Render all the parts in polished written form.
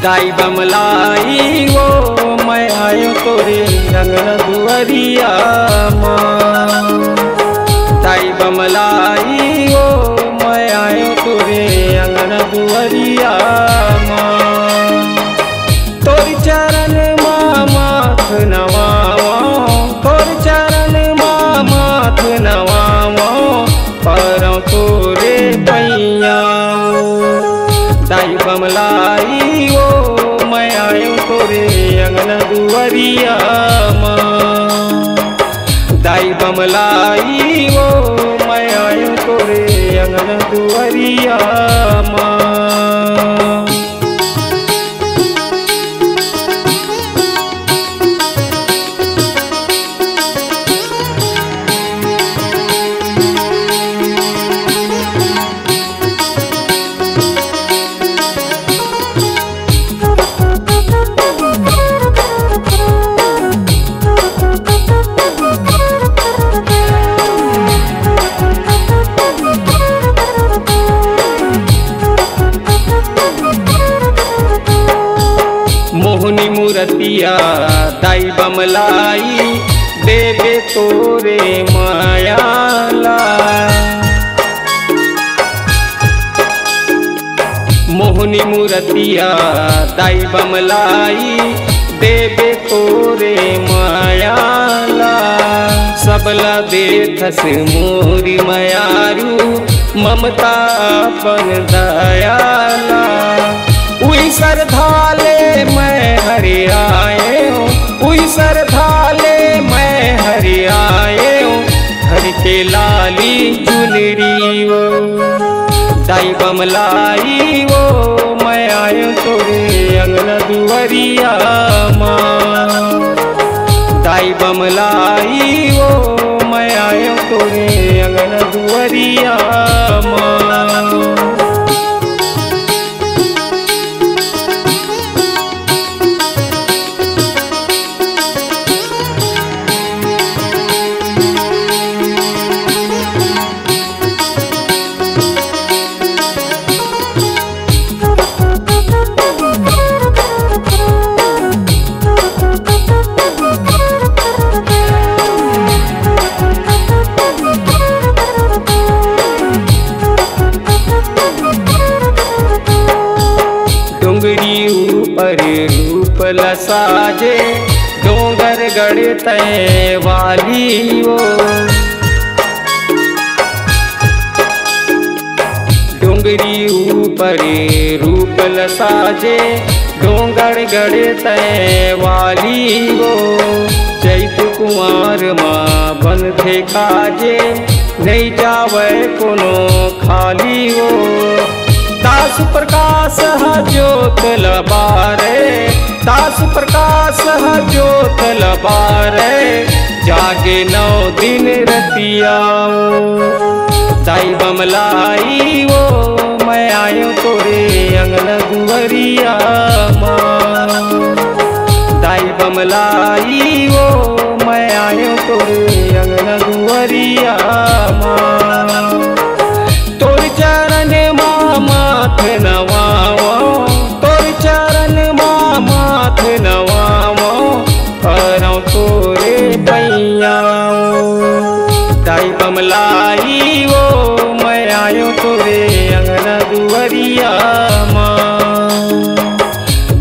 दाई बमलाई वो मैं आयो तोरे अंगन दुआरिया माँ। दाई बमलाई वो मैं आयो तोरे अंगन दुआरिया माँ। तोर चरण माँ माथ नवावा, तोर चरण माँ माथ नवावा, परौ तोरे पैया। दाई बमलाई वो मैं आयो तोरे अंगन दुआरिया माँ। दाई बमलाई वो मैं आयो तोरे अंगन दुआरिया माँ। मोहनी मूर्तिया दाई बमलाई देवे तोरे मायाला। मोहनी मूर्तिया दाई बमलाई देवे तोरे मायाला। सबला देखस मोरी मयारू ममता पन दयाला। उई सरधाले मैं हरि आए हूँ, उई सरधाले मैं हरि आए हूँ, हर के लाली चुनरी वो। दाई बमलाई वो मैं आयो तोरे अंगन दुआरिया माँ। दाई बमलाई वो मैं आयो तोरे अंगन दुआरिया माँ। डोंगरी ऊपर रूप लसाजे डोंगर गढ़ते वाली वो। डोंगरी ऊपर रूप लसाजे डोंगर गढ़ते वाली वो। चैत कुमार माँ बन थे काजे नहीं जावे कोनो खाली वो। दास प्रकाश ज्योत लबारे, दास प्रकाश ज्योत लबारे, जागे 9 दिन रतिया। दाई बमलाई वो मैं आयो तोरे अंगन दुआरिया माँ। दाई बमलाई वो मैं आयो तोरे अंगन दुआरिया माँ। तोर चरण माँ माथ नवावा, तोर चरण माँ माथ नवावा, परौ तोरे पैया। दाई बमलाई वो मैं आयो तोरे अंगन दुआरिया माँ।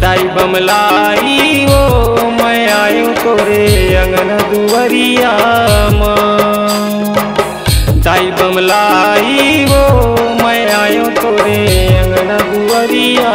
दाई बमलाई वो मैं आयो तोरे अंगन दुआरिया माँ। दाई बमलाई वो मैं आयो तोरे अंगन दुआरिया।